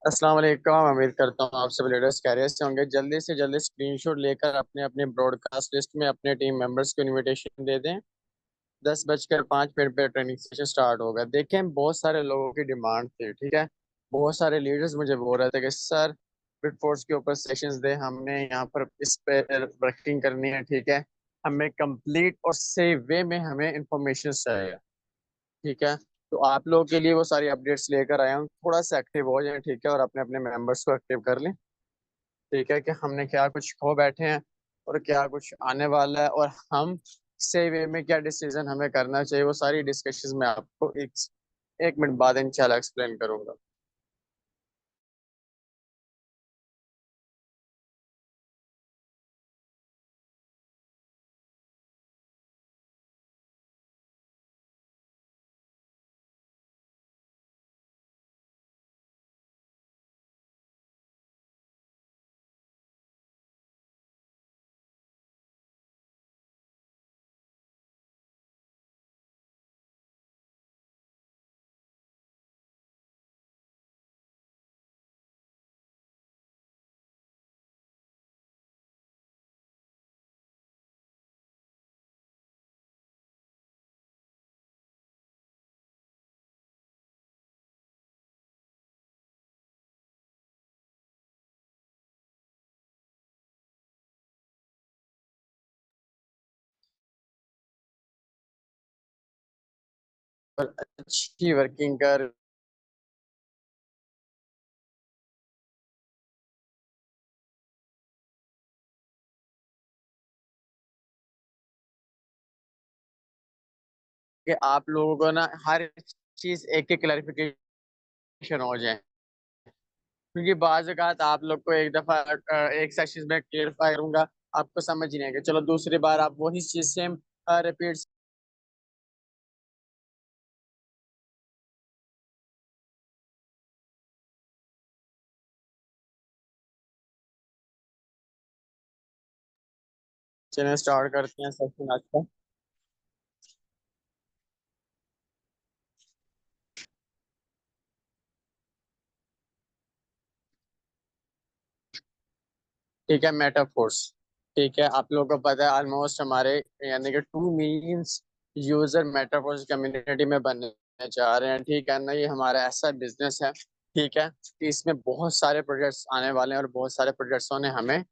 अस्सलाम वालेकुम। उम्मीद करता हूँ आप सब लीडर्स खैरियत से होंगे। जल्दी से जल्दी स्क्रीनशॉट लेकर अपने अपने ब्रॉडकास्ट लिस्ट में अपने टीम मेंबर्स को इनविटेशन दे दें। 10:05 पे ट्रेनिंग सेशन स्टार्ट होगा। देखें, बहुत सारे लोगों की डिमांड थी, ठीक है। बहुत सारे लीडर्स मुझे बोल रहे थे कि सर बिट फोर्स के ऊपर सेशंस दे, हमने यहाँ पर इस पे वर्किंग करनी है, ठीक है। हमें कंप्लीट और सही वे में हमें इंफॉर्मेशन चाहिए, ठीक है। तो आप लोगों के लिए वो सारी अपडेट्स लेकर आया हूँ। थोड़ा सा एक्टिव हो जाए, ठीक है, और अपने अपने मेंबर्स को एक्टिव कर लें, ठीक है, कि हमने क्या कुछ खो बैठे हैं और क्या कुछ आने वाला है, और हम सही वे में क्या डिसीजन हमें करना चाहिए। वो सारी डिस्कशंस मैं आपको एक एक मिनट बाद इंशाल्लाह एक्सप्लेन करूंगा। और अच्छी वर्किंग कर के आप लोगों को ना हर चीज एक एक क्लैरिफिकेशन हो जाए। क्योंकि बाज़ औक़ात आप लोग को एक दफा एक सेशन में क्लियरफाई करूंगा, आपको समझ ही नहीं आएगा, चलो दूसरी बार आप वही चीज सेम रिपीट। चलिए स्टार्ट करते हैं सेशन आज का। ठीक है, मेटाफोर्स। ठीक है, आप लोगों को पता है ऑलमोस्ट हमारे यानी कि 2 मिलियंस यूजर मेटाफोर्स कम्युनिटी में बनने जा रहे हैं, ठीक है ना। ये हमारा ऐसा बिजनेस है, ठीक है, कि इसमें बहुत सारे प्रोजेक्ट्स आने वाले हैं और बहुत सारे प्रोजेक्ट्सों ने हमें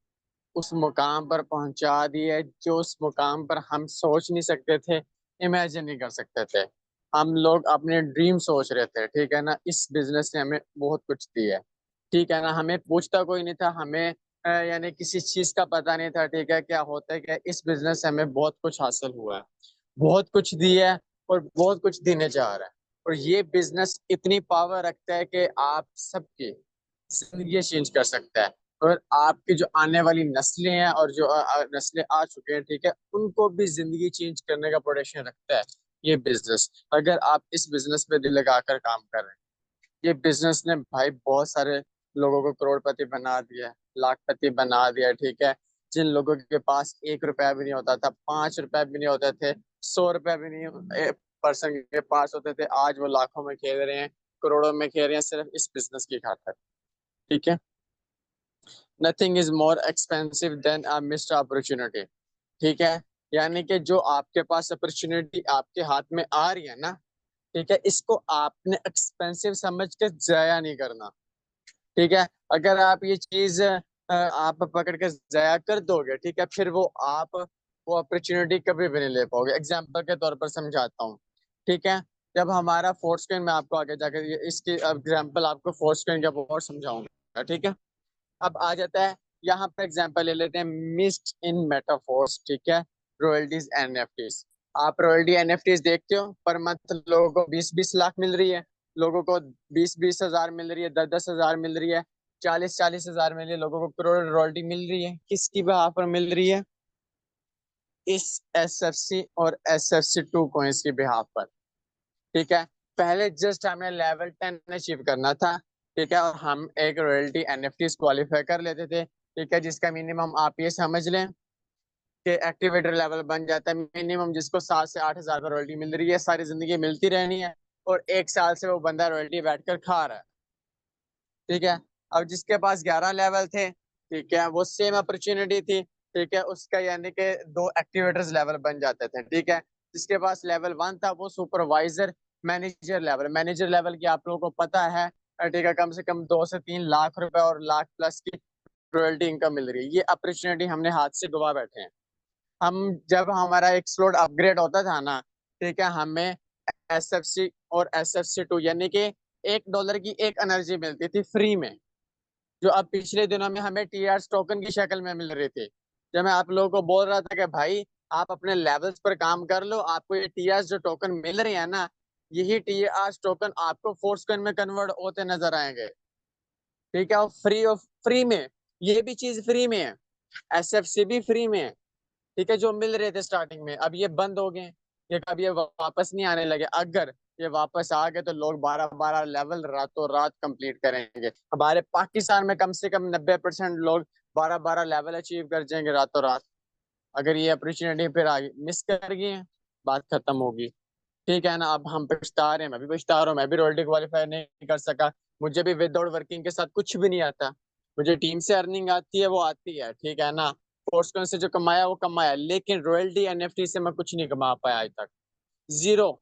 उस मुकाम पर पहुंचा दिया है जो उस मुकाम पर हम सोच नहीं सकते थे, इमेजिन नहीं कर सकते थे। हम लोग अपने ड्रीम सोच रहे थे, ठीक है ना। इस बिजनेस ने हमें बहुत कुछ दिया है, ठीक है ना। हमें पूछता कोई नहीं था, हमें यानी किसी चीज का पता नहीं था, ठीक है, क्या होता है, क्या इस बिजनेस से हमें बहुत कुछ हासिल हुआ है, बहुत कुछ दिया है और बहुत कुछ देने जा रहा है। और ये बिजनेस इतनी पावर रखता है कि आप सबकी जिंदगी चेंज कर सकता है। और आपकी जो आने वाली नस्लें हैं और जो नस्लें आ चुके हैं, ठीक है, उनको भी जिंदगी चेंज करने का पोटेंशियल रखता है ये बिजनेस, अगर आप इस बिजनेस पे दिल लगाकर काम कर रहे हैं। ये बिजनेस ने भाई बहुत सारे लोगों को करोड़पति बना दिया है, लाखपति बना दिया है, ठीक है। जिन लोगों के पास 1 रुपया भी नहीं होता था, 5 रुपया भी नहीं होते थे, 100 रुपया भी नहीं पर्सन के पास होते थे, आज वो लाखों में खेल रहे हैं, करोड़ों में खेल रहे हैं, सिर्फ इस बिजनेस की खातिर, ठीक है। Nothing is more expensive than a missed opportunity, ठीक है। यानी कि जो आपके पास अपॉर्चुनिटी आपके हाथ में आ रही है ना, ठीक है, इसको आपने एक्सपेंसिव समझ के जाया नहीं करना, ठीक है। अगर आप ये चीज आप पकड़ के जाया कर दोगे, ठीक है, फिर आप वो अपॉर्चुनिटी कभी भी नहीं ले पाओगे। एग्जाम्पल के तौर पर समझाता हूँ, ठीक है। जब हमारा फोर्थ स्क्रीन में आपको आगे जाकर इसकी एग्जाम्पल आपको फोर्थ स्क्रीन के ऊपर समझाऊंगा, ठीक है। अब आ जाता है, यहाँ पर एग्जांपल ले लेते हैं मिस्ड इन मेटाफोर्स, ठीक है, रॉयल्टीज एनएफटीज। आप रॉयल्टी एनएफटीज देखते हो, पर मंथ लोगों को 20-20 लाख मिल रही है, लोगों को 20-20 हजार मिल रही है, 10-10 हजार मिल रही है, 40-40 हजार मिल रही है, लोगों को करोड़ रॉयल्टी मिल रही है। किसकी बहा पर मिल रही है? इस एसएफसी और SFC2 कॉइन्स की बिहाफ पर, ठीक है। पहले जस्ट हमें लेवल 10 अचीव करना था, ठीक है, और हम एक रॉयल्टी एनएफटी क्वालिफाई कर लेते थे, ठीक है, जिसका मिनिमम आप ये समझ लें कि एक्टिवेटर लेवल बन जाता है मिनिमम, जिसको 7 से 8 हजार का रॉयल्टी मिल रही है, सारी जिंदगी मिलती रहनी है, और 1 साल से वो बंदा रॉयल्टी बैठकर खा रहा है। ठीक है। अब जिसके पास 11 लेवल थे, ठीक है, वो सेम अपॉर्चुनिटी थी, ठीक है, उसका यानी कि दो एक्टिवेटर्स लेवल बन जाते थे, ठीक है। जिसके पास लेवल 1 था वो सुपरवाइजर मैनेजर लेवल की आप लोगों को पता है, ठीक है, कम से कम 2 से 3 लाख रुपए और लाख प्लस की रॉयल्टी इनकम मिल रही है। ये अपॉर्चुनिटी हमने हाथ से गवा बैठे हैं। हम जब हमारा एक स्लॉट अपग्रेड होता था ना, ठीक है, हमें SFC और SFC2 यानी कि $1 की एक एनर्जी मिलती थी फ्री में, जो अब पिछले दिनों में हमें TRs टोकन की शक्ल में मिल रही थी। जब मैं आप लोगों को बोल रहा था कि भाई आप अपने लेवल्स पर काम कर लो, आपको ये TRs जो टोकन मिल रहे हैं ना, यही TRs टोकन आपको फोर्स कॉइन में कन्वर्ट होते नजर आएंगे, ठीक है, और फ्री में, ये भी चीज फ्री में है, SFC भी फ्री में है, ठीक है, जो मिल रहे थे स्टार्टिंग में, अब ये बंद हो गए, ये अब ये वापस नहीं आने लगे। अगर ये वापस आ गए तो लोग 12-12 लेवल रातों रात कंप्लीट करेंगे। हमारे पाकिस्तान में कम से कम 90% लोग 12-12 लेवल अचीव कर जाएंगे रातों रात। अगर ये अपॉर्चुनिटी फिर आगे मिस कर गए हैं, बात खत्म होगी, ठीक है ना। अब हम पछता रहे हैं, मैं भी पछता रहा हूँ, मैं भी रोल्टी क्वालिफाई नहीं कर सका। मुझे भी विदाउट वर्किंग के साथ कुछ भी नहीं आता। मुझे टीम से अर्निंग आती है, वो आती है, ठीक है ना। फोर्सकॉइन से जो कमाया वो कमाया, लेकिन रॉयल्टी NFT से मैं कुछ नहीं कमा पाया आज तक, जीरो।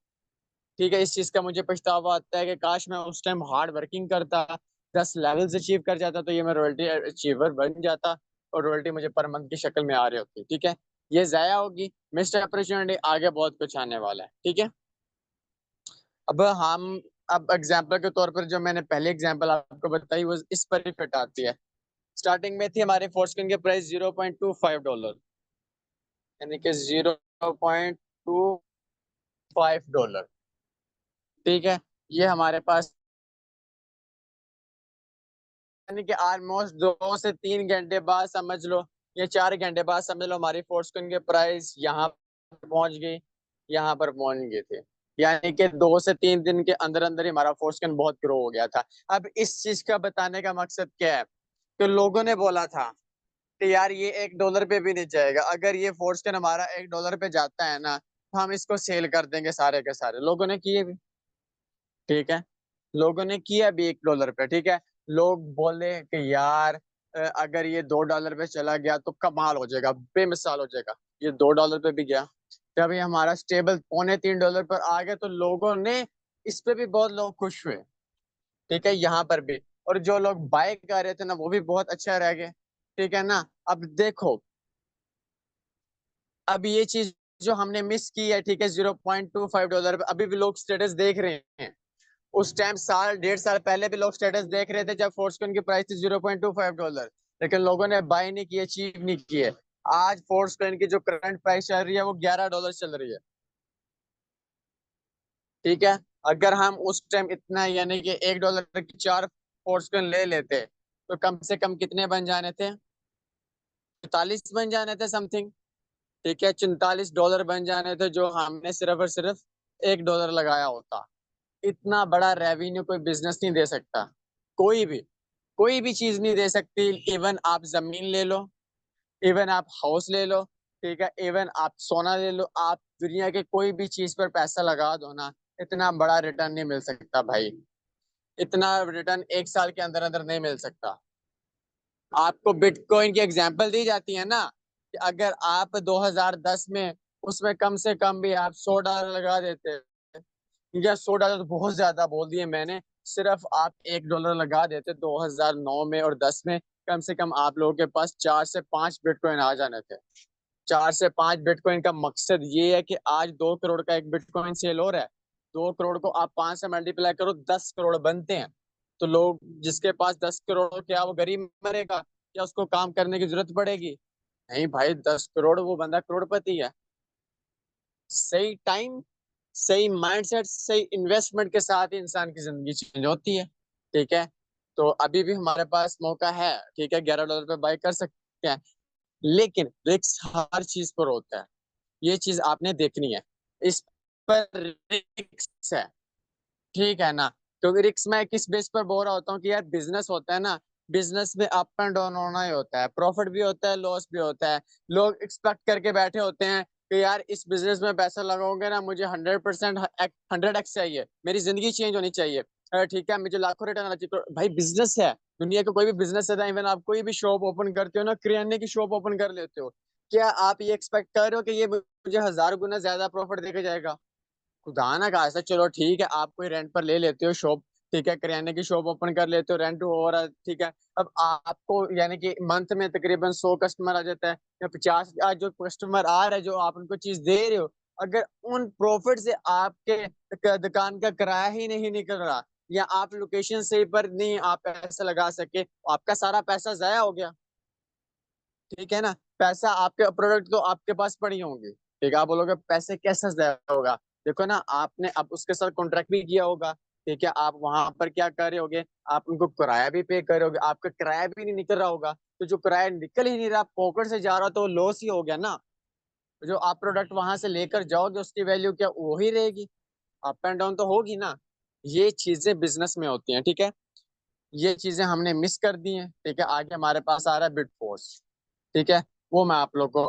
ठीक है, इस चीज का मुझे पछतावा आता है कि काश मैं उस टाइम हार्ड वर्किंग करता, 10 लेवल्स अचीव कर जाता, तो ये मैं रॉयल्टी अचीवर बन जाता और रॉयल्टी मुझे पर मंथ की शक्ल में आ रही होती, ठीक है। ये जाया होगी, मिस्टर अपॉर्चुनिटी, आगे बहुत कुछ आने वाला है, ठीक है। अब हम, अब एग्जाम्पल के तौर पर जो मैंने पहले एग्जाम्पल आपको बताई वो इस पर ही फिट आती है। स्टार्टिंग में थी हमारे फोर्सकॉइन के प्राइस $0.25, यानी कि $0.25, ठीक है। ये हमारे पास यानी कि ऑलमोस्ट 2 से 3 घंटे बाद समझ लो, या 4 घंटे बाद समझ लो, हमारी फोर्सकॉइन के प्राइस यहाँ पर पहुंच गई, यहाँ पर पहुंच गए थे। यानी कि 2 से 3 दिन के अंदर अंदर ही हमारा फोर्सकॉइन बहुत ग्रो हो गया था। अब इस चीज का बताने का मकसद क्या है, तो लोगों ने बोला था कि यार ये $1 पे भी नहीं जाएगा, अगर ये फोर्सकॉइन हमारा $1 पे जाता है ना, तो हम इसको सेल कर देंगे सारे के सारे। लोगों ने किए भी, ठीक है, लोगों ने किया भी $1 पे, ठीक है। लोग बोले कि यार अगर ये $2 पे चला गया तो कमाल हो जाएगा, बेमिसाल हो जाएगा। ये $2 पे भी गया, जब ये हमारा स्टेबल $2.25 पर आ गया, तो लोगों ने, इस पे भी बहुत लोग खुश हुए, ठीक है, यहाँ पर भी। और जो लोग बाय कर रहे थे ना, वो भी बहुत अच्छा रह गए, ठीक है ना। अब देखो, अब ये चीज जो हमने मिस की है, ठीक है, $0.25 पे अभी भी लोग स्टेटस देख रहे हैं। उस टाइम साल 1.5 साल पहले भी लोग स्टेटस देख रहे थे जब फोर्सकॉइन की प्राइस थी $0.25, लेकिन लोगों ने बाय नहीं किए, अचीव नहीं किए। आज फोर्सकॉइन की जो करंट प्राइस चल रही है वो $11 चल रही है, ठीक है। अगर हम उस टाइम इतना यानी कि $1 की 4 फोर्सकॉइन ले लेते, तो कम से कम कितने बन जाने थे, 44 बन जाने थे समथिंग, ठीक है, $44 बन जाने थे, जो हमने सिर्फ और सिर्फ $1 लगाया होता। इतना बड़ा रेवेन्यू कोई बिजनेस नहीं दे सकता, कोई भी, कोई भी चीज नहीं दे सकती। इवन आप जमीन ले लो, इवन आप हाउस ले लो, ठीक है, इवन आप सोना ले लो, आप दुनिया के कोई भी चीज पर पैसा लगा दो ना, इतना बड़ा रिटर्न नहीं मिल सकता भाई। इतना रिटर्न 1 साल के अंदर अंदर नहीं मिल सकता। आपको बिटकॉइन की एग्जांपल दी जाती है ना, कि अगर आप 2010 में उसमें कम से कम भी आप $100 लगा देते, या $100 तो बहुत ज्यादा बोल दिए मैंने, सिर्फ आप $1 लगा देते 2009 में और 10 में, कम से कम आप लोगों के पास 4 से 5 बिटकॉइन आ जाने थे। 4 से 5 बिटकॉइन का मकसद ये है कि आज 2 करोड़ का एक बिटकॉइन सेल हो रहा है, 2 करोड़ को आप 5 से मल्टीप्लाई करो, 10 करोड़ बनते हैं। तो लोग, जिसके पास 10 करोड़, क्या वो गरीब मरेगा, क्या उसको काम करने की जरूरत पड़ेगी? नहीं भाई, 10 करोड़, वो बंदा करोड़पति है। सही टाइम, सही माइंडसेट, सही इन्वेस्टमेंट के साथ ही इंसान की जिंदगी चेंज होती है, ठीक है। तो अभी भी हमारे पास मौका है, ठीक है, $11 पे बाय कर सकते हैं, लेकिन रिस्क हर चीज पर होता है, ये चीज आपने देखनी है। इस पर रिस्क है, ठीक है ना। क्योंकि रिस्क में किस बेस पर बोल रहा होता हूँ कि यार बिजनेस होता है ना, बिजनेस में अप एंड डाउन होना ही होता है, प्रॉफिट भी होता है, लॉस भी होता है। लोग एक्सपेक्ट करके बैठे होते हैं कि यार इस बिजनेस में पैसा लगाओगे ना, मुझे 100%, 100x चाहिए, मेरी जिंदगी चेंज होनी चाहिए। ठीक है मुझे लाखों रिटर्न आना चाहिए, तो भाई बिजनेस है, दुनिया का कोई भी बिजनेस है, इवन आप कोई भी शॉप ओपन करते हो ना, किराने की शॉप ओपन कर लेते हो, क्या आप ये एक्सपेक्ट कर रहे हो कि ये मुझे 1000 गुना ज्यादा प्रॉफिट देके जाएगा? खुदा ना कहा ऐसा। चलो ठीक है, आप कोई रेंट पर ले लेते हो शॉप, ठीक है, किराने की शॉप ओपन कर लेते हो, रेंट हो रहा है, ठीक है। अब आपको यानी कि मंथ में तकरीबन 100 कस्टमर आ जाता है या 50, आज जो कस्टमर आ रहा है, जो आप उनको चीज दे रहे हो, अगर उन प्रॉफिट से आपके दुकान का किराया ही नहीं निकल रहा, या आप लोकेशन सही पर नहीं आप पैसा लगा सके, तो आपका सारा पैसा जाया हो गया। ठीक है ना, पैसा आपके प्रोडक्ट तो आपके पास पड़ी होंगी, ठीक है, आप बोलोगे पैसे कैसे जाया होगा? देखो ना, आपने अब उसके साथ कॉन्ट्रैक्ट भी किया होगा, ठीक है, आप वहां पर क्या कर रहे होगे, आप उनको किराया भी पे कर रहे होगे, आपका किराया भी नहीं निकल रहा होगा, तो जो किराया निकल ही नहीं रहा, पॉकेट से जा रहा, तो लॉस ही हो गया ना। जो आप प्रोडक्ट वहां से लेकर जाओगे उसकी वैल्यू क्या वही रहेगी? अप एंड डाउन तो होगी ना। ये चीजें बिजनेस में होती हैं, ठीक है। ये चीजें हमने मिस कर दी हैं, ठीक है। आगे हमारे पास आ रहा है बिटफोर्स, ठीक है। वो मैं आप लोग को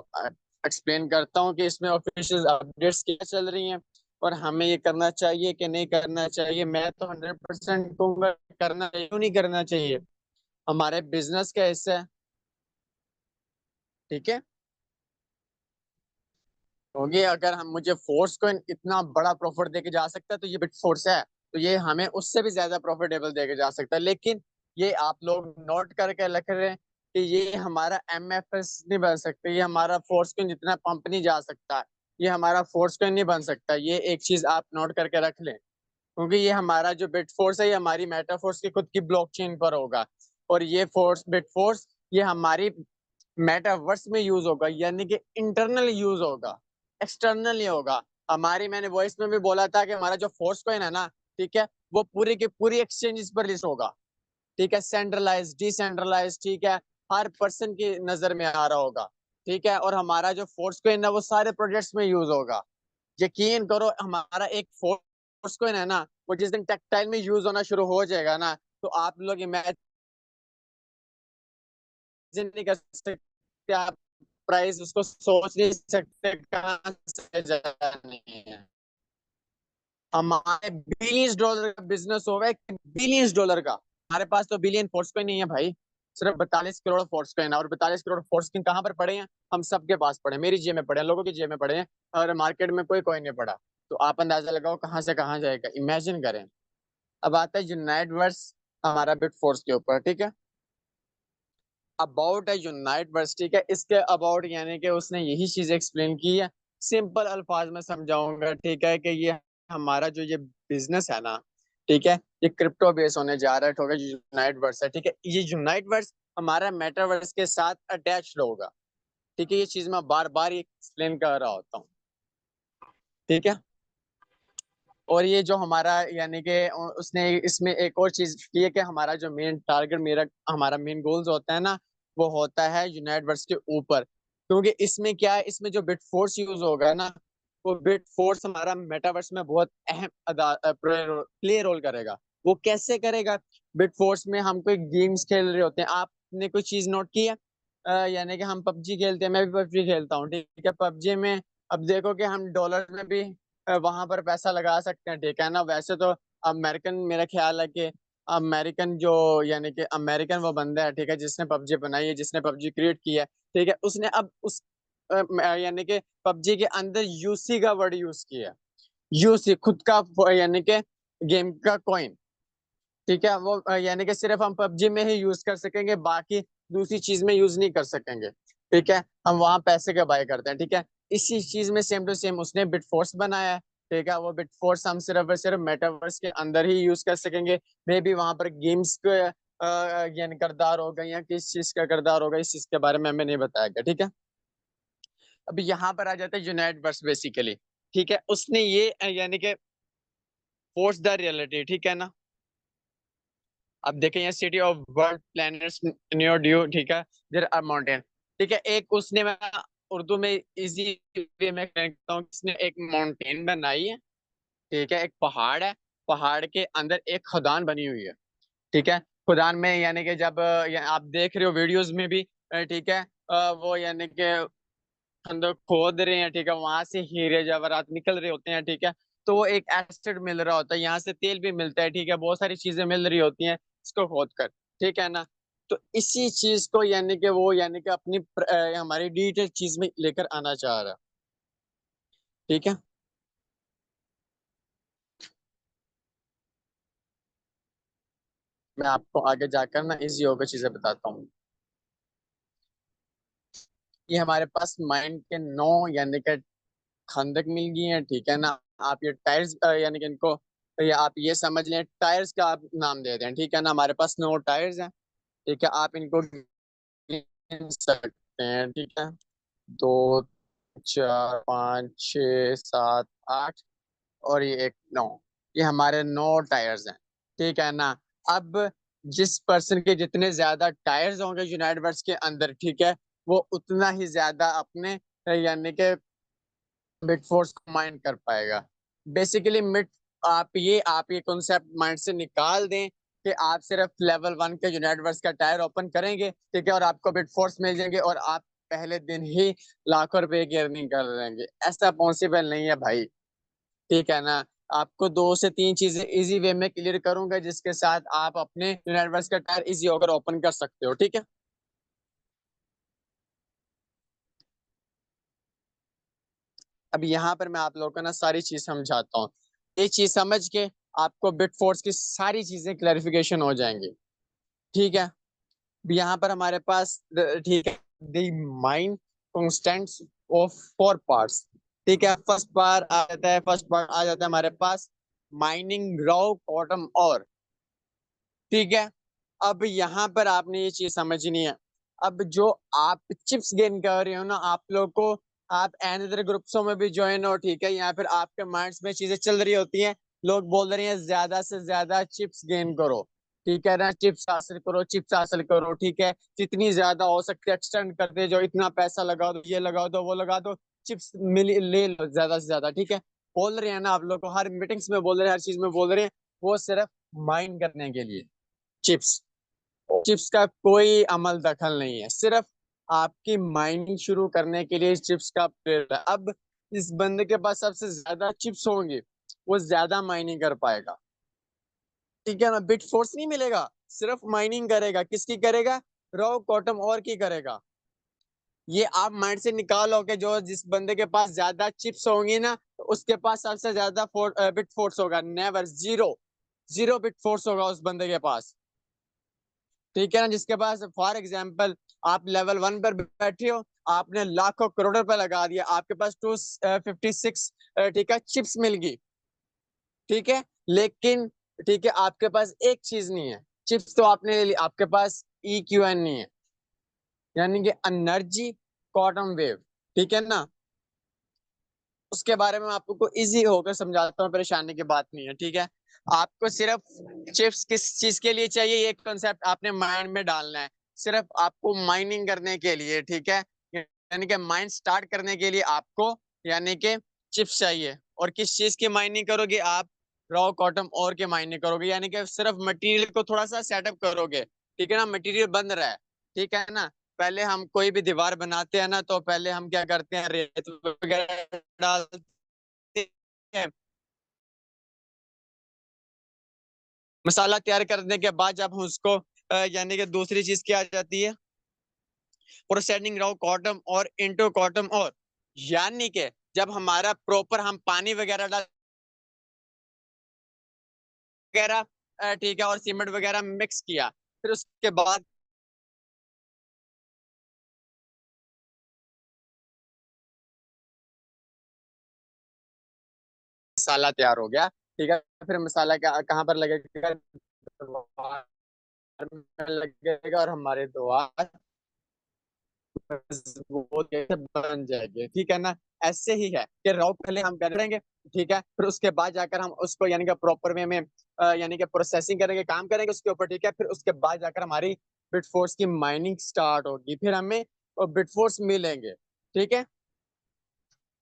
एक्सप्लेन करता हूँ कि इसमें ऑफिशियल अपडेट्स क्या चल रही हैं, और हमें ये करना चाहिए कि नहीं करना चाहिए। मैं तो 100% कहूंगा करना चाहिए, क्यों नहीं करना चाहिए, हमारे बिजनेस का हिस्सा है, ठीक है। क्योंकि अगर हम मुझे फोर्स को इतना बड़ा प्रॉफिट देके जा सकता है, तो ये बिट फोर्स है, तो ये हमें उससे भी ज्यादा प्रॉफिटेबल देके जा सकता है। लेकिन ये आप लोग नोट करके रख रहे हैं कि ये हमारा एमएफएस नहीं बन सकता, ये हमारा फोर्स को जितना पंप नहीं जा सकता, ये हमारा फोर्स को नहीं बन सकता। ये एक चीज आप नोट करके रख लें, क्योंकि ये हमारा जो बिट फोर्स है, ये हमारी मेटाफोर्स की खुद की ब्लॉकचेन पर होगा, और ये फोर्स बिट फोर्स ये हमारी मेटावर्स में यूज होगा, यानी कि इंटरनल यूज होगा, एक्सटर्नल नहीं होगा हमारी। मैंने वॉइस में भी बोला था कि हमारा जो फोर्स कॉइन है ना, ठीक है, वो पूरी की पूरी एक्सचेंजेस पर लिस्ट होगा, ठीक है, सेंट्रलाइज डिसेंट्रलाइज, ठीक है, हर पर्सन की नजर में आ रहा होगा, ठीक है। और हमारा जो फोर्स कॉइन है वो सारे प्रोजेक्ट्स में यूज होगा। यकीन करो, हमारा एक फोर्स कॉइन है ना, वो जिस दिन टेक्सटाइल में यूज होना शुरू हो जाएगा ना, तो आप लोग इमेजिन नहीं कर सकते, आप प्राइस उसको सोच नहीं सकते कहाँ से जानी है। हमारे बिलियंस डॉलर का बिजनेस होगा, बिलियंस डॉलर का। हमारे पास तो बिलियन फोर्स कॉइन नहीं है भाई, सिर्फ 42 करोड़ फोर्स कॉइन, और 42 करोड़ फोर्स कॉइन कहाँ पर पड़े हैं? हम सबके पास पड़े हैं, मेरी जेब में पड़े हैं, लोगों की जेब में पड़े हैं, और मार्केट में कोई कॉइन नहीं पड़ा। तो आप अंदाजा लगाओ कहाँ से कहाँ जाएगा, इमेजिन करें। अब आता है यूनाइट वर्स हमारा बिट फोर्स के ऊपर, ठीक है। अबाउट है यूनाइट वर्स, ठीक है, इसके अबाउट यानी कि उसने यही चीज एक्सप्लेन की है, सिंपल अल्फाज में समझाऊंगा, ठीक है, कि ये हमारा जो ये बिजनेस है ना, ठीक है, ये क्रिप्टो बेस होने जा रहा है, ठीक है, यूनाइट वर्स है, ठीक है। ये यूनाइट वर्स हमारा मेटावर्स के साथ अटैच्ड होगा, ठीक है। ये चीज मैं बार बार एक्सप्लेन कर रहा होता हूँ, ठीक है। और ये जो हमारा यानी कि उसने इसमें एक और चीज की है कि हमारा जो मेन टारगेट, मेरा हमारा मेन गोल्स होता है ना, वो होता है यूनाइट वर्स के ऊपर। क्योंकि इसमें क्या है, इसमें जो बिट फोर्स यूज होगा ना, वो बिट फोर्स हमारा मेटावर्स में बहुत अहम प्ले रोल करेगा। वो कैसे करेगा? बिट फोर्स में हम कोई गेम्स खेल रहे होते हैं, आपने कोई चीज नोट की है? यानी कि हम पबजी खेलते हैं, मैं भी पबजी खेलता हूँ, ठीक है। पबजी में अब देखो कि हम डॉलर में भी वहां पर पैसा लगा सकते हैं, ठीक है ना। वैसे तो अमेरिकन, मेरा ख्याल है कि अमेरिकन जो यानी कि अमेरिकन वो बंदा है, ठीक है, जिसने पबजी बनाई है, जिसने पबजी क्रिएट की है, ठीक है, उसने अब उस यानी कि पबजी के अंदर यूसी का वर्ड यूज किया है। यूसी खुद का यानी कि गेम का कॉइन, ठीक है, वो यानी कि सिर्फ हम पबजी में ही यूज कर सकेंगे, बाकी दूसरी चीज में यूज नहीं कर सकेंगे, ठीक है। हम वहां पैसे का बाय करते हैं, ठीक है। इसी चीज में सेम टू सेम उसने बिट फोर्स बनाया है, ठीक है। वो बिट फोर्स हम सिर्फ और सिर्फ मेटावर्स के अंदर ही यूज कर सकेंगे। मे बी वहां पर गेम्स का यानी किरदार होगा, या किस चीज का किरदार होगा, इस चीज के बारे में हमें नहीं बताया गया, ठीक है। अब यहाँ पर आ जाता है यूनाइट वर्स बेसिकली, ठीक है। उसने ये यानी कि फोर्स द रियलिटी, ठीक है ना। अब देखें यहाँ city of world planets near due, ठीक है, देयर आर माउंटेन, ठीक है। एक उसने, मैं उर्दू में इजी वे में कहता हूँ, इसने एक माउंटेन बनाई है, ठीक है, एक पहाड़ है, पहाड़ के अंदर एक खदान बनी हुई है, ठीक है। खदान में यानी कि जब आप देख रहे हो वीडियोस में भी, ठीक है, वो यानी कि अंदर खोद रहे हैं, ठीक है, वहां से हीरे जवाहरात निकल रहे होते हैं, ठीक है। तो वो एक एसिड मिल रहा होता है, यहाँ से तेल भी मिलता है, ठीक है, बहुत सारी चीजें मिल रही होती हैं इसको खोद कर, ठीक है ना। तो इसी चीज को यानी कि वो यानी कि अपनी हमारी डिटेल चीज में लेकर आना चाह रहा है, ठीक है। मैं आपको आगे जाकर ना इजी होकर चीजें बताता हूँ। ये हमारे पास माइंड के नौ यानी कि खंदक मिल गई हैं, ठीक है ना। आप ये टायर्स यानी कि इनको, ये आप ये समझ लें टायर्स का आप नाम दे दें, ठीक है ना। हमारे पास 9 टायर्स हैं, ठीक है, आप इनको गिन सकते हैं, ठीक है। 2 4 5 6 7 8 और ये एक 9, ये हमारे 9 टायर्स हैं, ठीक है ना। अब जिस पर्सन के जितने ज्यादा टायर्स होंगे यूनाइट के अंदर, ठीक है, वो उतना ही ज्यादा अपने यानी कि मिड फोर्स को माइंड कर पाएगा। बेसिकली मिड, आप ये कॉन्सेप्ट माइंड से निकाल दें कि आप सिर्फ लेवल 1 के यूनिवर्स का टायर ओपन करेंगे, ठीक है, और आपको मिड फोर्स मिल जाएंगे और आप पहले दिन ही लाखों रुपए की अर्निंग कर लेंगे। ऐसा पॉसिबल नहीं है भाई, ठीक है ना। आपको 2 से 3 चीजें इजी वे में क्लियर करूंगा जिसके साथ आप अपने यूनिवर्स का टायर इजी होकर ओपन कर सकते हो, ठीक है। अब यहाँ पर मैं आप लोगों को ना सारी चीज समझाता हूँ। ये चीज समझ के आपको बिट फोर्स की सारी चीजें क्लैरिफिकेशन हो जाएंगी, ठीक है। अब यहाँ पर हमारे पास ठीक है, the mine constants of 4 parts, ठीक है। फर्स्ट पार्ट आ जाता है हमारे पास माइनिंग रॉ कॉटम और, ठीक है। अब यहाँ पर आपने ये चीज समझनी है। अब जो आप चिप्स गेन कर रहे हो ना, आप लोग को, आप एनदर ग्रुप्सों में भी ज्वाइन हो, ठीक है, या फिर आपके माइंड्स में चीजें चल रही होती हैं, लोग बोल रहे हैं ज्यादा से ज्यादा चिप्स गेन करो, ठीक है ना, चिप्स हासिल करो, चिप्स हासिल करो, ठीक है, जितनी ज्यादा हो सकती है एक्सटेंड करते जाओ, इतना पैसा लगा दो, ये लगा दो, वो लगा दो, चिप्स मिल ले लो ज्यादा से ज्यादा, ठीक है। बोल रहे हैं ना आप लोग को, हर मीटिंग्स में बोल रहे हैं, हर चीज में बोल रहे हैं, वो सिर्फ माइंड करने के लिए। चिप्स चिप्स का कोई अमल दखल नहीं है, सिर्फ आपकी माइनिंग शुरू करने के लिए चिप्स का पेड़ है। अब इस बंदे के पास सबसे ज्यादा चिप्स होंगे, वो ज्यादा माइनिंग कर पाएगा, ठीक है ना। बिट फोर्स नहीं मिलेगा, सिर्फ माइनिंग करेगा, किसकी करेगा, रॉ कॉटम और की करेगा। ये आप माइंड से निकालो कि जो जिस बंदे के पास ज्यादा चिप्स होंगी ना, तो उसके पास सबसे ज्यादा बिट फोर्स होगा। Never, zero, zero bit force होगा उस बंदे के पास, ठीक है ना। जिसके पास फॉर एग्जाम्पल आप लेवल 1 पर बैठे हो, आपने लाखों करोड़ रुपए लगा दिया, आपके पास 256 ठीक है चिप्स मिल गई, ठीक है, लेकिन ठीक है आपके पास एक चीज नहीं है, चिप्स तो आपने ले ली, आपके पास EQN नहीं है, यानी कि एनर्जी क्वांटम वेव, ठीक है ना। उसके बारे में आपको इजी होकर समझाता हूँ, परेशानी की बात नहीं है, ठीक है। आपको सिर्फ चिप्स किस चीज के लिए चाहिए, ये कॉन्सेप्ट आपने माइंड में डालना है, सिर्फ आपको माइनिंग करने के लिए, ठीक है। यानी कि माइंड स्टार्ट करने के लिए आपको यानी कि चिप्स चाहिए। और किस चीज की माइनिंग करोगे आप, रॉ कॉटम और की माइनिंग करोगे, यानी कि सिर्फ मटेरियल को थोड़ा सा सेटअप करोगे, ठीक है ना। मटेरियल बन रहा है, ठीक है ना। पहले हम कोई भी दीवार बनाते हैं ना, तो पहले हम क्या करते हैं, रेत वगैरह डालते हैं, मसाला तैयार करने के बाद जब हम उसको यानी कि दूसरी चीज क्या आ जाती है, प्रोसेसिंग रॉ कॉटम और इंटो कॉटम और, यानी कि जब हमारा प्रॉपर हम पानी वगैरह डाल वगैरह ठीक है, और सीमेंट वगैरह मिक्स किया, फिर उसके बाद मसाला तैयार हो गया, ठीक है। फिर मसाला क्या कहाँ पर लगेगा, दीवार में लगेगा, और हमारे द्वार वो कैसे बन जाएगी, ठीक है ना। ऐसे ही है कि रॉ पहले हम करेंगे, ठीक है, फिर उसके बाद जाकर हम उसको यानी कि प्रॉपर वे में यानी कि प्रोसेसिंग करेंगे, काम करेंगे उसके ऊपर, ठीक है। फिर उसके बाद जाकर हमारी बिटफोर्स की माइनिंग स्टार्ट होगी, फिर हमें बिटफोर्स मिलेंगे, ठीक है।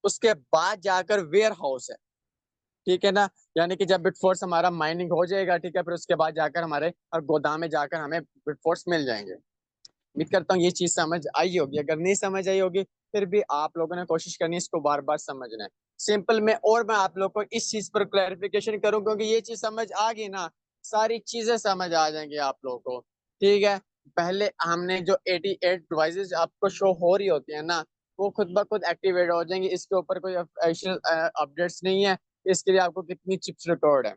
उसके बाद जाकर वेयर हाउस है, ठीक है ना। यानी कि जब बिटफोर्स हमारा माइनिंग हो जाएगा, ठीक है, फिर उसके बाद जाकर हमारे गोदाम में जाकर हमें बिटफोर्स मिल जाएंगे। उम्मीद करता हूँ ये चीज समझ आई होगी, अगर नहीं समझ आई होगी फिर भी आप लोगों ने कोशिश करनी है इसको बार बार समझना है। सिंपल में, और मैं आप लोग को इस चीज पर क्लैरिफिकेशन करूं, क्योंकि ये चीज समझ आ गई ना, सारी चीजें समझ आ जाएंगी आप लोगों को। ठीक है, पहले हमने जो 88 डिवाइसेस आपको शो हो रही होती है ना, वो खुद ब खुद एक्टिवेट हो जाएंगे। इसके ऊपर कोई ऑफिशियल अपडेट्स नहीं है, इसके लिए आपको कितनी चिप्स रिकॉर्ड है।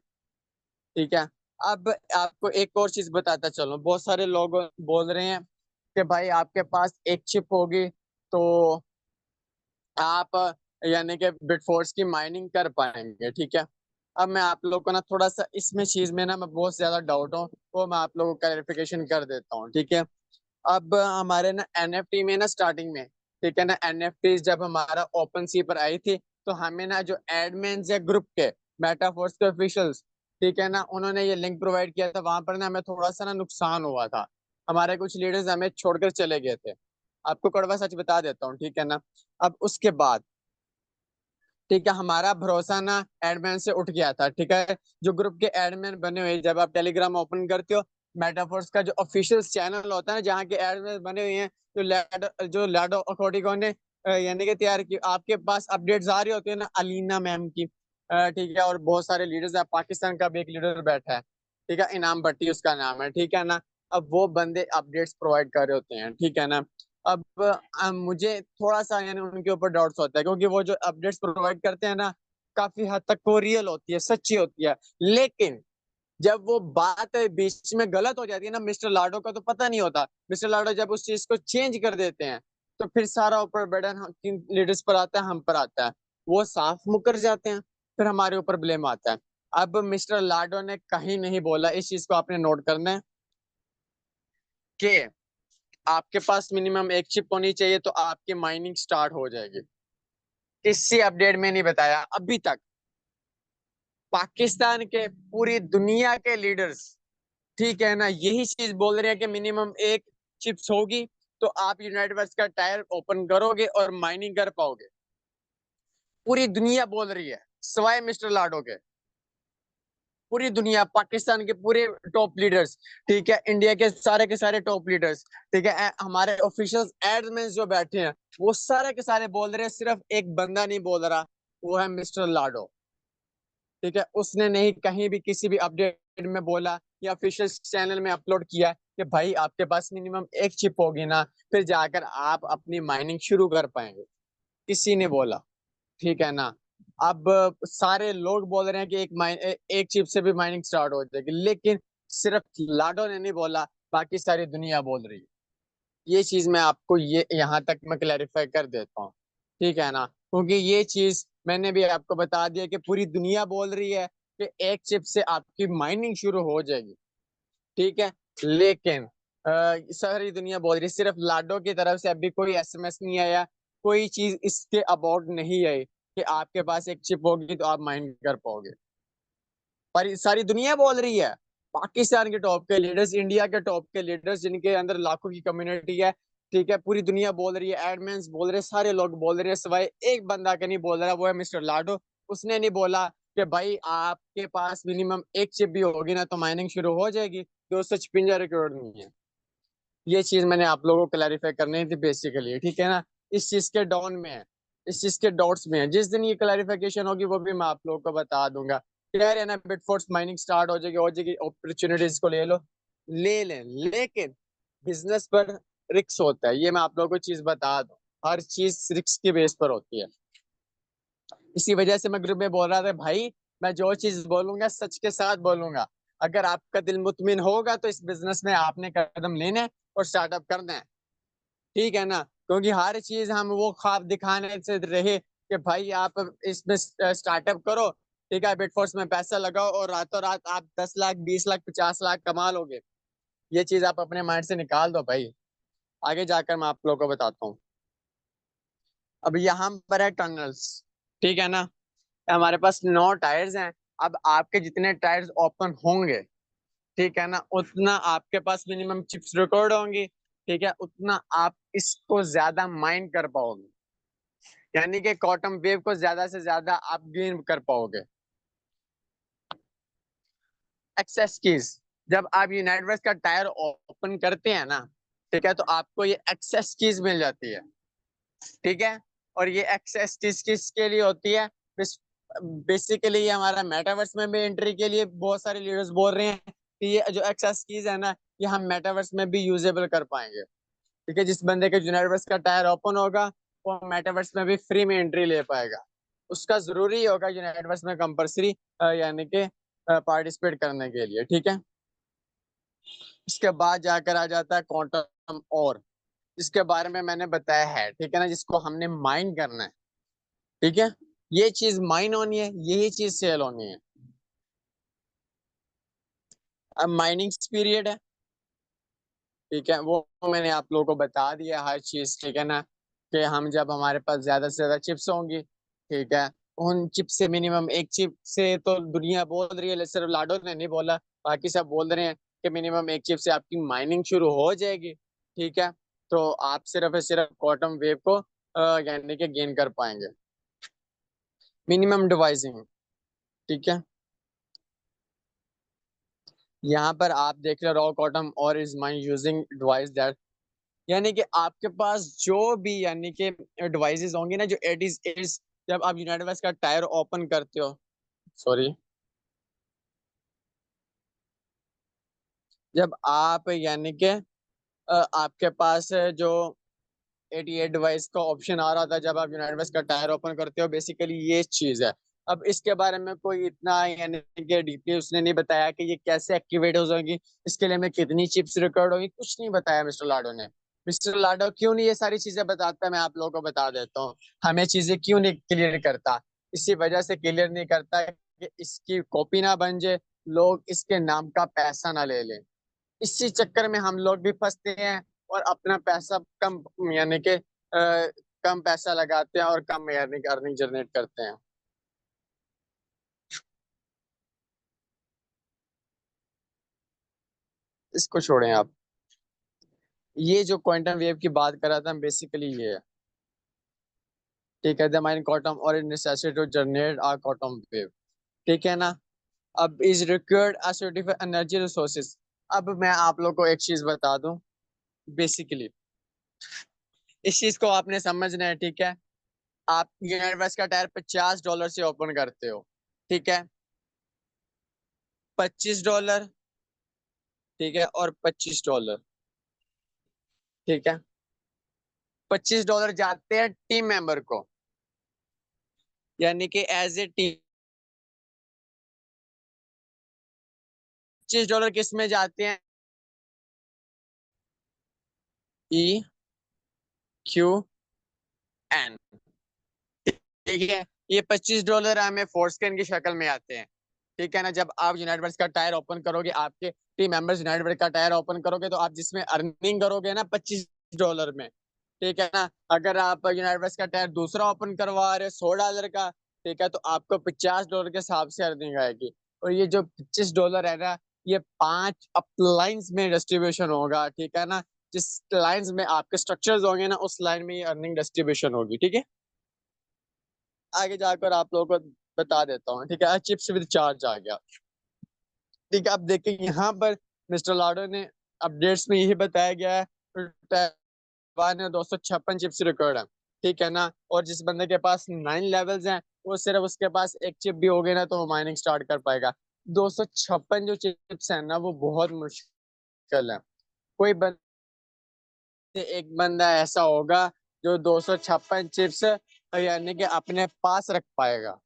ठीक है, अब आपको एक और चीज बताता चलो, बहुत सारे लोग बोल रहे हैं कि भाई आपके पास एक चिप होगी तो आप यानी कि बिटफोर्स की माइनिंग कर पाएंगे। ठीक है, अब मैं आप लोग को ना थोड़ा सा इसमें चीज में ना मैं बहुत ज्यादा डाउट हूँ, वो मैं आप लोगों को क्लैरिफिकेशन कर देता हूँ। ठीक है, अब हमारे ना एनएफटी में ना स्टार्टिंग में, ठीक है ना, एनएफटी जब हमारा ओपन सी पर आई थी, तो हमें ना जो एडमिन है ग्रुप के, मेटाफोर्स के ऑफिशियल्स, ठीक है ना, उन्होंने ये लिंक प्रोवाइड किया था। वहां पर ना हमें थोड़ा सा ना नुकसान हुआ था, हमारे कुछ लीडर्स हमें छोड़कर चले गए थे। आपको कड़वा सच बता देता हूँ, ठीक है ना। अब उसके बाद, ठीक है, हमारा भरोसा ना एडमिन से उठ गया था। ठीक है, जो ग्रुप के एडमिन बने हुए, जब आप टेलीग्राम ओपन करते हो, मेटाफोर्स का जो ऑफिशियल चैनल होता है ना, जहाँ के एडमिन बने हुए हैं, जो लैडो अकोडिगो ने यानी कि तैयार की, आपके पास अपडेट्स आ रही होती है ना अलीना मैम की, ठीक है, और बहुत सारे लीडर्स है, पाकिस्तान का भी एक लीडर बैठा है, ठीक है, इनाम भट्टी उसका नाम है, ठीक है ना। अब वो बंदे अपडेट्स प्रोवाइड कर रहे होते हैं, ठीक है ना। अब मुझे थोड़ा सा यानी उनके ऊपर डाउट्स होता है, क्योंकि वो जो अपडेट्स प्रोवाइड करते हैं ना, काफी हद तक वो रियल होती है, सच्ची होती है। लेकिन जब वो बात बीच में गलत हो जाती है ना, मिस्टर लाडो का तो पता नहीं होता। मिस्टर लाडो जब उस चीज को चेंज कर देते हैं, तो फिर सारा ऊपर बर्डन किन लीडर्स पर आता है, हम पर आता है। वो साफ मुकर जाते हैं, फिर हमारे ऊपर ब्लेम आता है। अब मिस्टर लाडो ने कहीं नहीं बोला, इस चीज को आपने नोट करना है, कि आपके पास मिनिमम एक चिप होनी चाहिए तो आपकी माइनिंग स्टार्ट हो जाएगी। किसी अपडेट में नहीं बताया अभी तक। पाकिस्तान के, पूरी दुनिया के लीडर्स, ठीक है ना, यही चीज बोल रहे हैं कि मिनिमम एक चिप्स होगी तो आप यूनाइटेड वर्स का टायर ओपन करोगे और माइनिंग कर पाओगे। पूरी दुनिया बोल रही है, सिवाय मिस्टर लाडो के। पूरी दुनिया, पाकिस्तान के पूरे टॉप लीडर्स, ठीक है, इंडिया के सारे टॉप लीडर्स, ठीक है, हमारे ऑफिशियल एडमिन जो बैठे हैं, वो सारे के सारे बोल रहे हैं। सिर्फ एक बंदा नहीं बोल रहा, वो है मिस्टर लाडो। ठीक है, उसने नहीं कहीं भी किसी भी अपडेट में बोला या ऑफिशियल चैनल में अपलोड किया कि भाई आपके पास मिनिमम एक चिप होगी ना, फिर जाकर आप अपनी माइनिंग शुरू कर पाएंगे। किसी ने बोला, ठीक है ना। अब सारे लोग बोल रहे हैं कि एक चिप से भी माइनिंग स्टार्ट हो जाएगी, लेकिन सिर्फ लाडो ने नहीं बोला, बाकी सारी दुनिया बोल रही है। ये चीज मैं आपको ये यहाँ तक मैं क्लैरिफाई कर देता हूँ, ठीक है ना, क्योंकि ये चीज मैंने भी आपको बता दिया कि पूरी दुनिया बोल रही है कि एक चिप से आपकी माइनिंग शुरू हो जाएगी। ठीक है, लेकिन सारी दुनिया बोल रही है, सिर्फ लाडो की तरफ से अभी कोई एसएमएस नहीं आया, कोई चीज इसके अबाउट नहीं आई कि आपके पास एक चिप होगी तो आप माइन कर पाओगे। पर ये सारी दुनिया बोल रही है, पाकिस्तान के टॉप के लीडर्स, इंडिया के टॉप के लीडर्स, जिनके अंदर लाखों की कम्युनिटी है, ठीक है, पूरी दुनिया बोल रही है, एडमिन्स बोल रहे हैं, सारे लोग बोल रहे हैं, सिवाय एक बंदा के नहीं बोल रहा, वो है मिस्टर लाडो। उसने नहीं बोला कि भाई आपके पास मिनिमम एक चिप भी होगी ना तो माइनिंग शुरू हो जाएगी। 256 रिकॉर्ड नहीं है। ये चीज मैंने आप लोगों को क्लैरिफाई करनी थी बेसिकली, ठीक है ना। इस चीज के डाउन में है, इस चीज के डाउट्स में है, जिस दिन ये क्लैरिफिकेशन होगी वो भी मैं आप लोगों को बता दूंगा। कह रहे हैं ना बिटफोर्स माइनिंग स्टार्ट हो जाएगी, अपॉर्चुनिटीज को ले लो, ले लें, लेकिन बिजनेस पर रिस्क होता है, ये मैं आप लोगों को चीज बता दूं। हर चीज रिस्क के बेस पर होती है। इसी वजह से मैं ग्रुप में बोल रहा था भाई, मैं जो चीज बोलूंगा सच के साथ बोलूंगा। अगर आपका दिल मुतमिन होगा तो इस बिजनेस में आपने कदम लेने हैं और स्टार्टअप करना है, ठीक है ना। क्योंकि हर चीज हम वो ख्वाब दिखाने से रहे कि भाई आप इसमें स्टार्टअप करो, ठीक है, बिटफोर्स में पैसा लगाओ और रातों रात आप 10 लाख, 20 लाख, 50 लाख कमा लोगे। ये चीज आप अपने माइंड से निकाल दो भाई। आगे जाकर मैं आप लोगों को बताता हूँ। अब यहाँ पर है टनल्स, ठीक है ना, हमारे पास 9 टायर्स हैं। अब आपके जितने टायर्स ओपन होंगे, ठीक है ना, उतना आपके पास मिनिमम चिप्स रिकॉर्ड होंगी, ठीक है, उतना आप इसको ज्यादा माइन कर पाओगे, यानी कि कॉटन वेव को ज्यादा से ज्यादा आप गेन कर पाओगे। एक्सेस कीज, जब आप यूनाइटवर्स का टायर ओपन करते हैं ना, ठीक है, तो आपको ये एक्सेस कीज मिल जाती है, ठीक है। और ये एक्सेस कीज किसके लिए होती है? बेसिकली ये हमारा मेटावर्स में भी एंट्री के लिए बहुत सारे लीडर्स बोल रहे हैं कि ये जो एक्सेस कीज है ना, ये हम मेटावर्स में भी यूजेबल कर पाएंगे। ठीक है, जिस बंदे के यूनिवर्स का टायर ओपन होगा वो मेटावर्स में भी फ्री में एंट्री ले पाएगा। उसका जरूरी होगा यूनिवर्स में कंपलसरी यानी कि पार्टिसिपेट करने के लिए। ठीक है, इसके बाद जाकर आ जाता है क्वांटम और, जिसके बारे में मैंने बताया है। ठीक है ना, जिसको हमने माइन करना है। ठीक है, ये चीज माइन होनी है, यही चीज सेल होनी है। अब माइनिंग पीरियड है। ठीक है, वो मैंने आप लोगों को बता दिया हर चीज। ठीक है ना, कि हम जब हमारे पास ज्यादा से ज्यादा चिप्स होंगी, ठीक है, उन चिप से मिनिमम एक चिप से तो दुनिया बोल रही है, सिर्फ लाडो ने नहीं बोला, बाकी सब बोल रहे हैं कि मिनिमम एक चिप से आपकी माइनिंग शुरू हो जाएगी। ठीक है, तो आप सिर्फ क्वांटम वेव को यानी कि गेन कर पाएंगे। Minimum devising. ठीक है, यहाँ पर आप देख रहे रॉ कॉटम और is my using device that, यानी कि आपके पास जो भी यानी कि डिवाइसेस होंगे ना, जो एट इज एट, जब आप यूनाइटेड वेस्ट का टायर ओपन करते हो, सॉरी, जब आप यानी कि आपके पास जो 88 डिवाइस का ऑप्शन आ रहा था जब आप यूनाइटेड वेस्ट का टायर ओपन करते हो, बेसिकली ये चीज है। अब इसके बारे में कोई इतना यानी कि डीपली उसने नहीं बताया कि ये कैसे एक्टिवेट हो जाएगी, इसके लिए मैं कितनी चिप्स रिकॉर्ड होगी, कुछ नहीं बताया मिस्टर लाडो ने। मिस्टर लाडो क्यों नहीं ये सारी चीजें बताता, मैं आप लोगों को बता देता हूँ। हमें चीजें क्यों नहीं क्लियर करता, इसी वजह से क्लियर नहीं करता है कि इसकी कॉपी ना बन जाए, लोग इसके नाम का पैसा ना ले लें। इसी चक्कर में हम लोग भी फंसते हैं और अपना पैसा कम यानी कि कम पैसा लगाते हैं और कम अर्निंग अर्निंग जनरेट करते हैं। इसको छोड़ें आप। ये जो क्वांटम वेव की बात कर रहा था बेसिकली ये है। ठीक है, द माइंड क्वांटम और it necessity to generate a quantum wave. ठीक है ना, अब is required a certified energy resources. अब मैं आप लोग को एक चीज बता दूं, बेसिकली इस चीज को आपने समझना है। ठीक है, आप यूनिवर्स का टायर $50 से ओपन करते हो। ठीक है, $25, ठीक है, और $25। ठीक है, $25 जाते हैं टीम मेंबर को, यानी कि एज ए टीम। $25 किस में जाते हैं, EQN। ठीक है, ये $25 हमें फोर्सकैन की शक्ल में आते हैं। ठीक है ना, जब आप यूनाइटेड वर्स का टायर ओपन करोगे, आपके टीम मेंबर्स यूनाइटेड वर्स का टायर ओपन करोगे, तो आप जिसमें अर्निंग करोगे ना $25 में। ठीक है ना, अगर आप यूनाइटेड वर्स का टायर दूसरा ओपन करवा रहे हो $100 का, ठीक है, तो आपको $50 के हिसाब से अर्निंग आएगी। और ये जो $25 है ना, ये 5 अपलाइंस में डिस्ट्रीब्यूशन होगा। ठीक है ना, जिस लाइंस में आपके स्ट्रक्चर्स होंगे ना, उस लाइन में ये अर्निंग डिस्ट्रीब्यूशन होगी। ठीक है, आगे जाकर आप लोगों को बता देता हूँ। ठीक है, चिप्स विद चार्ज आ गया। ठीक है, अब देखें यहाँ पर मिस्टर लाडो ने अपडेट्स में यही बताया गया है, तैवान में 256 चिप्स रिकॉर्ड है। ठीक है ना, और जिस बंदे के पास 9 लेवल्स हैं, वो सिर्फ उसके पास एक चिप भी हो गई ना, तो वो माइनिंग स्टार्ट कर पाएगा। 256 जो चिप्स है ना, वो बहुत मुश्किल है। कोई बंदे, एक बंदा ऐसा होगा जो 256 चिप्स यानी कि अपने पास रख पाएगा।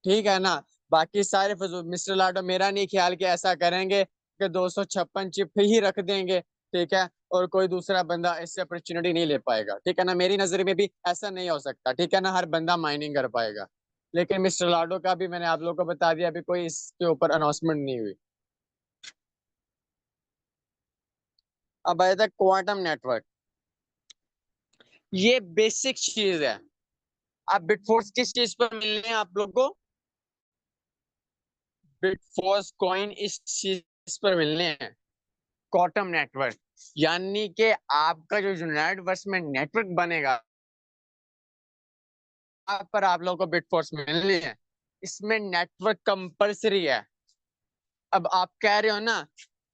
ठीक है ना, बाकी सारे फजूल। मिस्टर लाडो मेरा नहीं ख्याल कि ऐसा करेंगे कि 256 चिप ही रख देंगे। ठीक है, और कोई दूसरा बंदा इससे अपॉर्चुनिटी नहीं ले पाएगा। ठीक है ना, मेरी नजर में भी ऐसा नहीं हो सकता। ठीक है ना, हर बंदा माइनिंग कर पाएगा। लेकिन मिस्टर लाडो का भी मैंने आप लोगों को बता दिया, अभी कोई इसके ऊपर अनाउंसमेंट नहीं हुई। अब आया था क्वांटम नेटवर्क। ये बेसिक चीज है। आप बिटफोर्स किस चीज पर मिलने हैं आप लोग को, बिटफोर्स कॉइन इस चीज पर मिलने हैं, क्वांटम नेटवर्क। यानी कि आपका जो यूनाइटेड वर्स में नेटवर्क बनेगा, आप पर आप लोगों को बिटफोर्स मिलनी है। इसमें नेटवर्क कंपलसरी है। अब आप कह रहे हो ना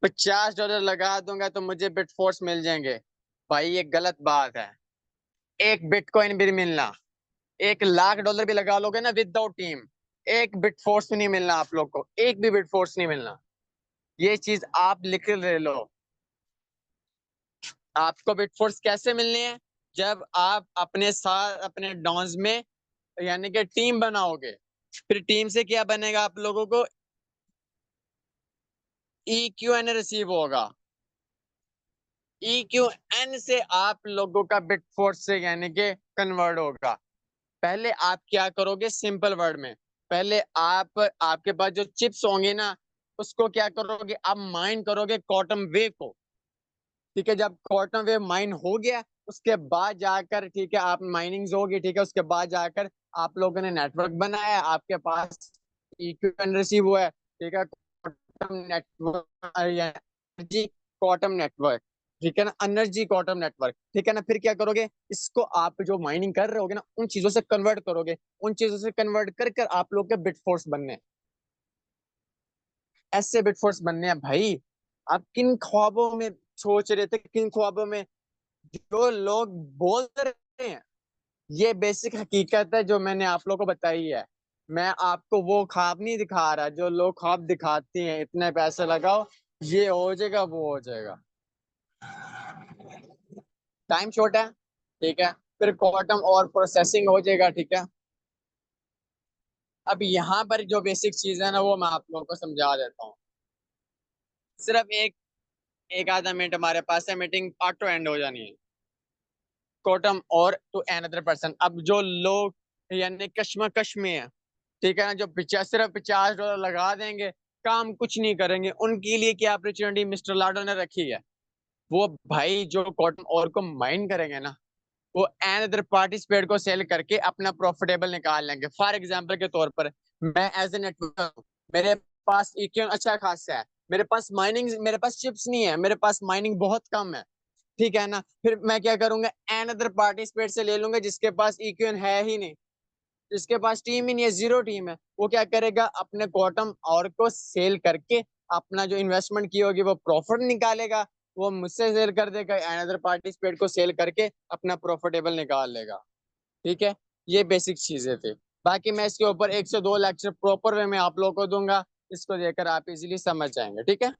$50 लगा दूंगा तो मुझे बिटफोर्स मिल जाएंगे, भाई ये गलत बात है। एक बिटकॉइन भी मिलना, $1 लाख भी लगा लोगे ना विदाउट टीम, एक बिट फोर्स नहीं मिलना आप लोग को, एक भी बिट फोर्स नहीं मिलना। ये चीज आप लिख ले लो। आपको बिट फोर्स कैसे मिलनी है? जब आप अपने साथ अपने डॉन्स में यानी कि टीम बनाओगे, फिर टीम से क्या बनेगा, आप लोगों को EQN रिसीव होगा। EQN से आप लोगों का बिट फोर्स से यानी कि कन्वर्ट होगा। पहले आप क्या करोगे, सिंपल वर्ड में, पहले आप आपके पास जो चिप्स होंगे ना, उसको क्या करोगे, आप माइन करोगे क्वांटम वेव को। ठीक है, जब क्वांटम वेव माइन हो गया, उसके बाद जाकर, ठीक है, आप माइनिंग होगी, ठीक है, उसके बाद जाकर आप लोगों ने नेटवर्क बनाया, आपके पास इक्विपमेंट रिसीव हुआ है, ठीक है, quantum network, energy quantum network, ठीक है ना, एनर्जी क्वांटम नेटवर्क, ठीक है ना। फिर क्या करोगे, इसको आप जो माइनिंग कर रहे होगे ना, उन चीजों से कन्वर्ट करोगे, उन चीजों से कन्वर्ट कर कर आप लोग के बिट फोर्स बनने हैं। ऐसे बिट फोर्स बनने हैं भाई। आप किन ख्वाबों में सोच रहे थे, किन ख्वाबों में जो लोग बोल रहे हैं, ये बेसिक हकीकत है जो मैंने आप लोगों को बताई है। मैं आपको वो ख्वाब नहीं दिखा रहा जो लोग ख्वाब दिखाती हैं, इतने पैसे लगाओ ये हो जाएगा वो हो जाएगा। टाइम शॉर्ट है, ठीक है, फिर क्वांटम और प्रोसेसिंग हो जाएगा, ठीक है। अब यहाँ पर जो बेसिक चीज है ना, वो मैं आप लोगों को समझा देता हूँ। सिर्फ एक एक आधा मिनट हमारे पास है, मीटिंग ऑटो एंड हो जानी है। क्वांटम और टू अनदर पर्सन, अब जो लोग यानी कश्मकश में है, ठीक है ना, जो सिर्फ $50 लगा देंगे, काम कुछ नहीं करेंगे, उनके लिए क्या अपॉर्चुनिटी मिस्टर लाडो ने रखी है। वो भाई जो कॉटन और को माइन करेंगे ना, वो अनदर पार्टिसिपेट को सेल करके अपना प्रॉफिटेबल निकाल लेंगे। फॉर एग्जांपल के तौर पर, मैं एज ए नेटवर्क, मेरे पास इक्विटी अच्छा खासा है, मेरे पास माइनिंग, मेरे पास चिप्स नहीं है, मेरे पास माइनिंग बहुत कम है, ठीक है ना। फिर मैं क्या करूंगा, अनदर पार्टिसिपेट से ले लूंगा जिसके पास इक्विटी है ही नहीं, जिसके पास टीम ही नहीं है, जीरो टीम है। वो क्या करेगा, अपने क्वांटम और को सेल करके अपना जो इन्वेस्टमेंट की होगी वो प्रॉफिट निकालेगा, वो मुझसे सेल कर देगा, अनदर पार्टिसिपेट को सेल करके अपना प्रॉफिटेबल निकाल लेगा। ठीक है, ये बेसिक चीजें थी। बाकी मैं इसके ऊपर 1 से 2 लेक्चर प्रॉपर वे में आप लोगों को दूंगा, इसको देकर आप इजीली समझ जाएंगे, ठीक है।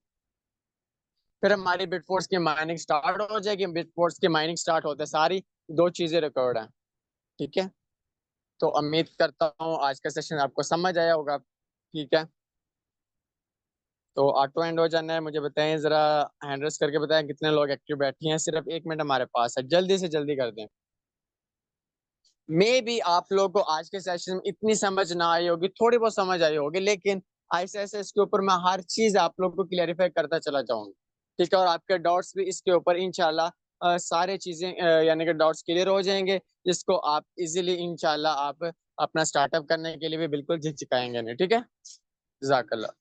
फिर हमारी बिटफोर्स की माइनिंग स्टार्ट हो जाएगी। बिटफोर्स की माइनिंग स्टार्ट होते सारी दो चीजें रिकॉर्ड है, ठीक है। तो उम्मीद करता हूँ आज का सेशन आपको समझ आया होगा, ठीक है। तो ऑटो एंड हो जाना है, मुझे बताएं जरा, हैंड रेस करके बताएं कितने लोग एक्टिव बैठे हैं। सिर्फ 1 मिनट हमारे पास है, जल्दी से जल्दी कर दें। मे भी आप लोगों को आज के सेशन में इतनी समझ ना आई होगी, थोड़ी बहुत समझ आई होगी, लेकिन ऐसे ऐसे इसके ऊपर मैं हर चीज आप लोगों को क्लियरिफाई करता चला जाऊंगा, ठीक है। और आपके डाउट्स भी इसके ऊपर इंशाल्लाह सारे चीजें यानी कि डाउट्स क्लियर हो जाएंगे, जिसको आप इजीली इंशाल्लाह आप अपना स्टार्टअप करने के लिए भी बिल्कुल झिझकाएंगे नहीं, ठीक है। जज़ाकल्लाह।